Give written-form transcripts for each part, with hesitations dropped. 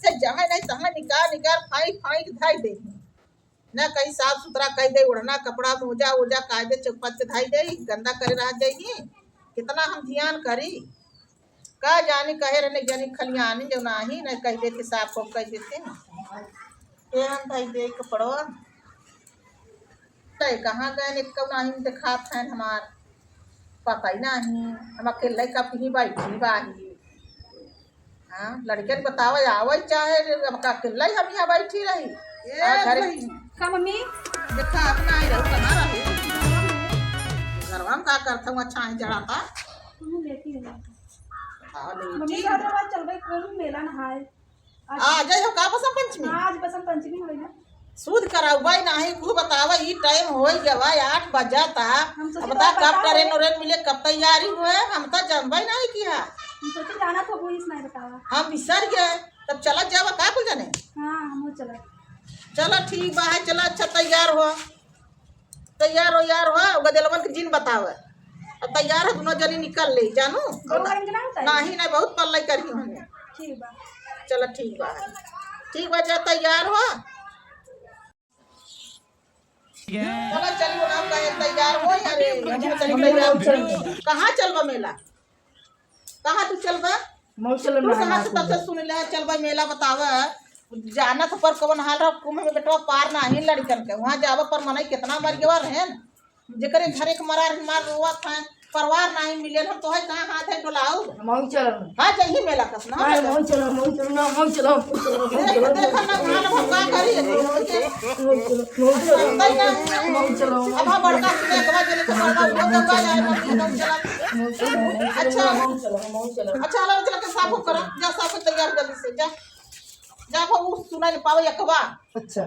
से जहाँ नहीं तहाँ निकाल निकाल फाई फाई धाई दे न कहीं साफ सुथरा कह दे उड़ना कपड़ा मोजा वोजा कायदे चौपट से धाई दे गंदा करे रह जाइए कितना हम ध्यान करी का जानी कहे रहने जानी खलियानी जो नाही न कह देते साफ को कह देते हम धाई दे कपड़वा कहाँ गए कब नहीं दिखात हैं हमार पता ही नहीं हम अकेले कब ही बैठी बाही हाँ लड़के बतावा आवे चाहे अकेला ही हम यहाँ बैठी रही का मम्मी देखा अपना ही रहू कहाँ रहू घरवा में का करता हूँ अच्छा ही जड़ाता मम्मी का तो चल भाई कौन मेला नहाए आ जाए हो का बसंत पंचमी आज बसंत पंचमी होई ना सूद कराउबाई नहीं तू बतावा ई टाइम हो गवा 8 बजा था अब बता कब ट्रेन और मिले कब तैयारी हुए हम तो जानबे नहीं किया हम सोचे जाना तो पुलिस नहीं बतावा हम बिसर गए तब चला जावा का कुछ जाने हां हम चला चलो ठीक बा है चला अच्छा तैयार हो यार हो गदलवन के जिन बतावे अब तैयार हो दोनों जनी निकल ले जानू नहीं नहीं बहुत पल्ले करी हमने ठीक बा चलो ठीक बा जा तैयार हो चलो चलिए नाम का तैयार हो यार कहाँ चलबा मेला कहाँ तू चलबा तू कहाँ से तब से सुन ले चलबा मेला बतावा जाना तो पर कवन हाल रहा कुम्भ में बेटवा पार नहीं लड़कन के वहाँ जावा पर मनाई कितना मर गवा रहे जेकरे घर एक मार रोआ था परिवार नहीं मिले हम तो है कहाँ हाथ है डोलाऊ मऊ चलो हाँ चाहिए मेला कसना मऊ चलो देखा ना वहाँ ना हम का करी अब हम बड़का सुने कवा जले तो बड़का वो दबा जाए मऊ चला अच्छा ला चला के साफ करो जा साफ तैयार जल्दी से जा वो सुना नहीं पावे यकवा अच्छा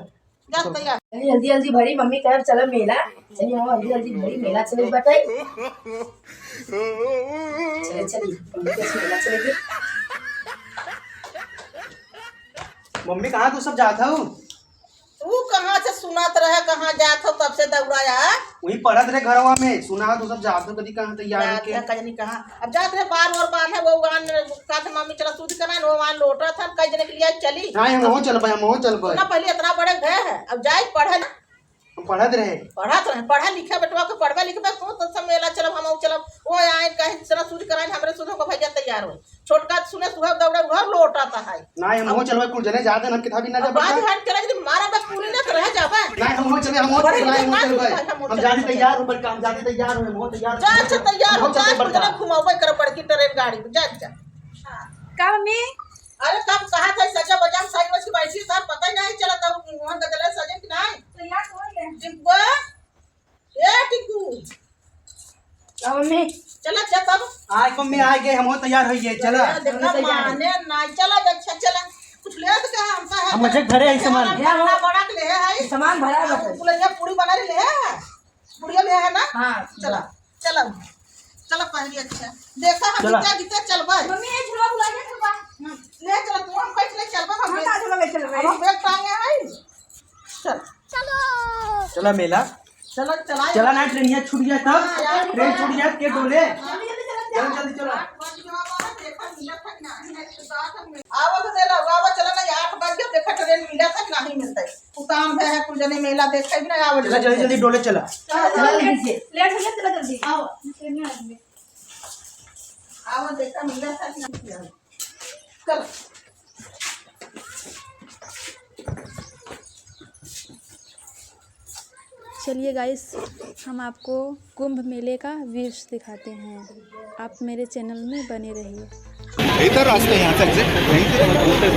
जा तैयार जल्दी भरी मम्मी कह चलो मेला चलिए मामा जल्दी भरी मेला चले बताई चलिए मेला चलेगी मम्मी कहाँ तू सब जाता हूँ तू कहाँ से सुनात रहे कहाँ जात हो तब से दौड़ाया वही पढ़त रहे घरवा में सुना तू सब जाता कदी कहाँ तैयार के कजनी कहाँ अब जात रहे बार और बार है वो गान साथ मम्मी चला सूद करना वो वहाँ लोटा था कई जने के लिए चली नहीं हम हो चल पाए ना पहले इतना बड़े भय है अब जाए पढ़े ना हम पढ़त रहे पढ़ा लिखा बेटवा को पढ़वा लिखा तो सब मेला चलो हम चलो वो आए कहीं चला सूद कराए हमरे सूद को भैया तैयार हो छोटका सुने सुबह दौड़ा घर लोटाता है नहीं हम हो चलबे कुल जने जाते हम किताबी ना जा बात हट चला यदि मारा बस पूरी ना रह जाबे नहीं हम हो चलबे हम जाते तैयार हो बड़का हम जाते तैयार हो बहुत तैयार जा अच्छा तैयार हो जा बड़का घुमावे कर बड़की ट्रेन गाड़ी जा का मम्मी अरे कब कहा था सजा बजाम साइड में की बैठी साहब पता ही नहीं चला था वहां गदले सजे कि नहीं तैयार हो ले टिक्कू ए टिक्कू मम्मी चला जा तब आज मम्मी आ गए हम हो तैयार होइए चला देखना माने ना चला अच्छा चला कुछ ले तो क्या हमका है हम मुझे घरे है सामान बड़ा बड़ा के ले है सामान भरा है पुलिया पूरी बना रही ले है पूरी ले है ना हां चला चला चला पहली अच्छा देखा हम कितना चल भाई मम्मी ये झूला बुला के चलबा ले चला तू हम कैसे ले चल हम का झूला ले चल रहे हम बैग टांगे है चल चला मेला चला ना ट्रेन यहाँ छूट गया तब ट्रेन छूट गया के डोले जल्दी चलो आवा तो देला आवा चला ना 8 बजे देखा ट्रेन मिला था नहीं मिलता तू काम है कुल जने मेला देखा भी ना आवा चला जल्दी डोले चला लेट हो गया चला जल्दी आओ ट्रेन में आएंगे आवा देखा मिला था नहीं चल चलिए गाइस हम आपको कुंभ मेले का व्यूज दिखाते हैं आप मेरे चैनल में बने रहिए इधर रास्ते यहाँ से एग्जिट यहीं से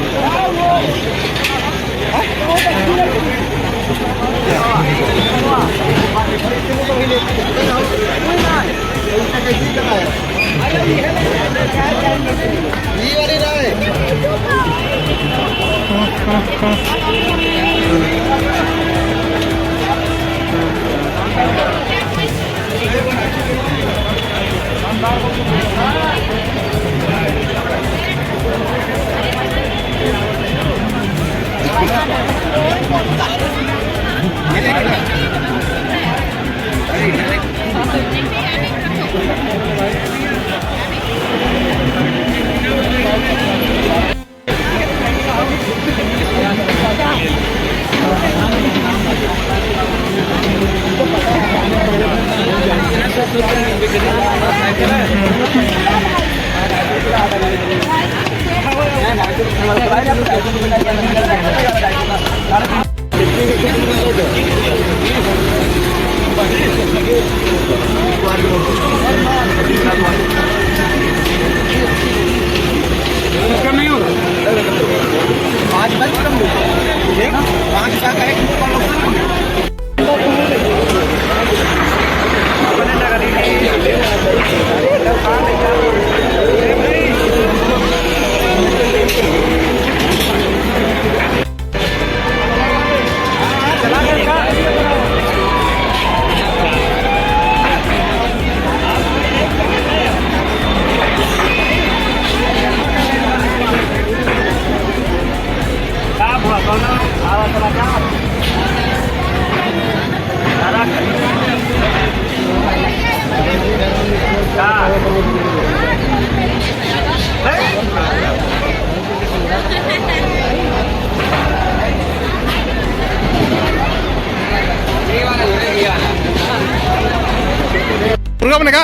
मुर्गा बने का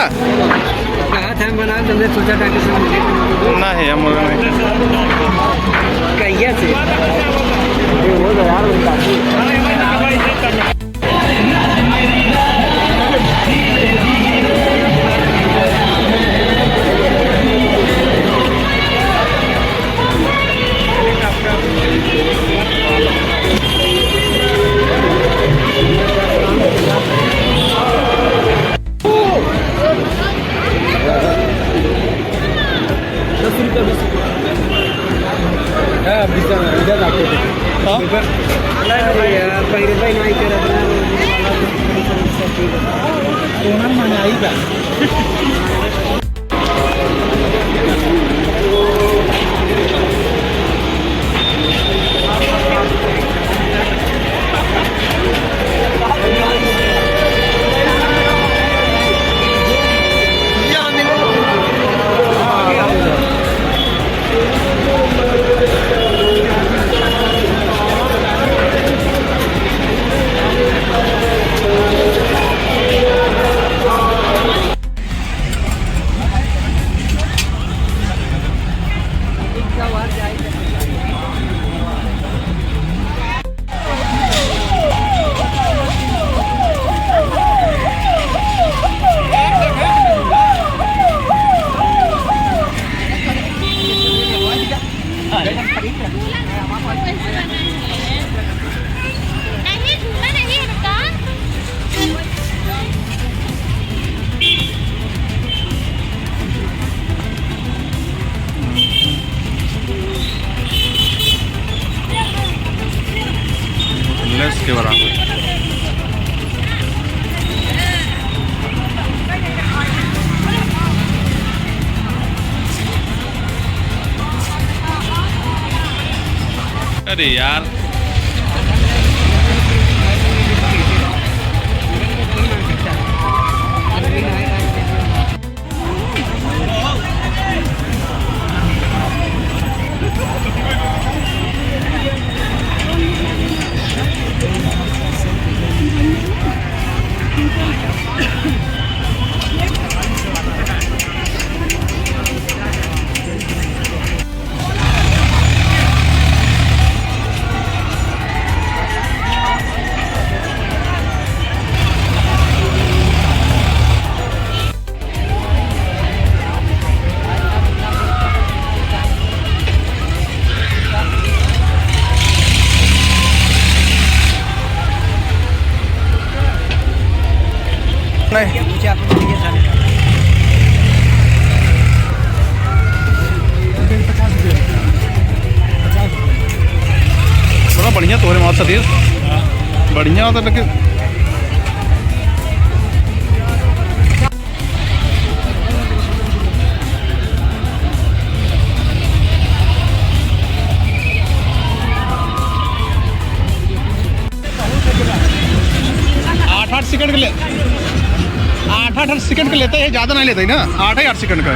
बना तुमने सोचा था कि ना है मुर्गा नहीं कहिए से वो तो यार महंगाई का के बराबर अरे यार नहीं बड़ा बढ़िया तोरे मार सतीश बढ़िया होता लेकिन आठ सेकंड के लिए 8 सेकंड का लेते हैं, ज़्यादा नहीं लेते ना, 8 सेकंड का।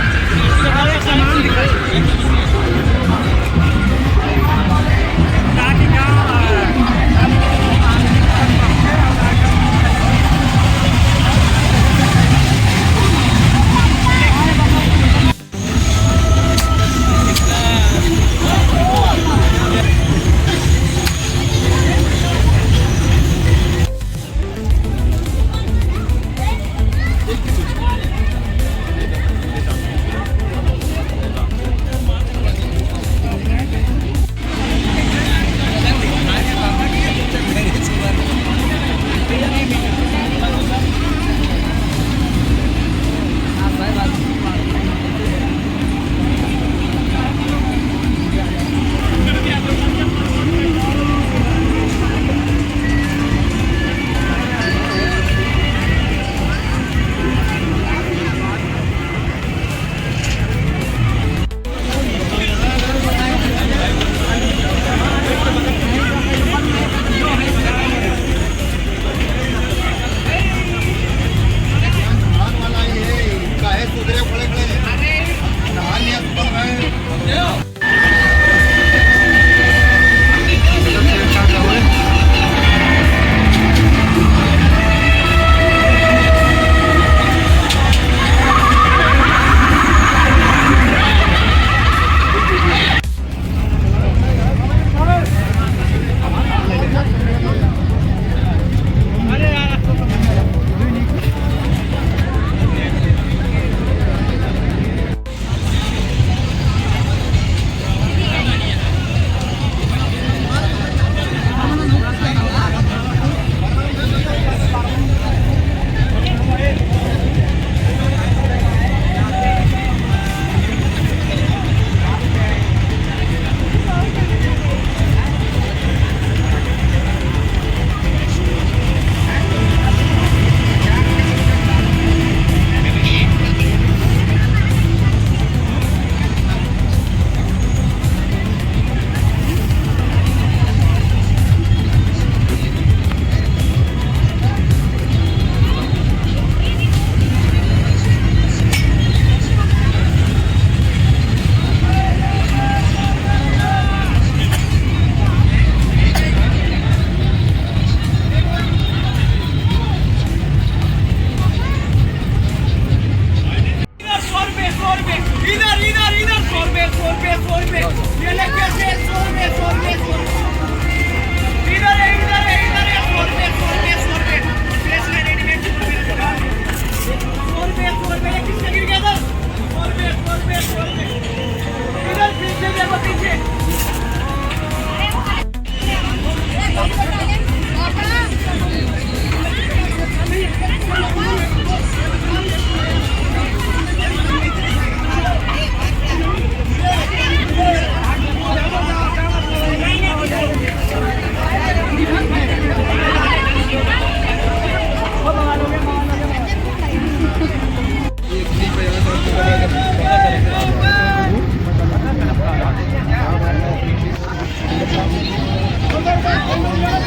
है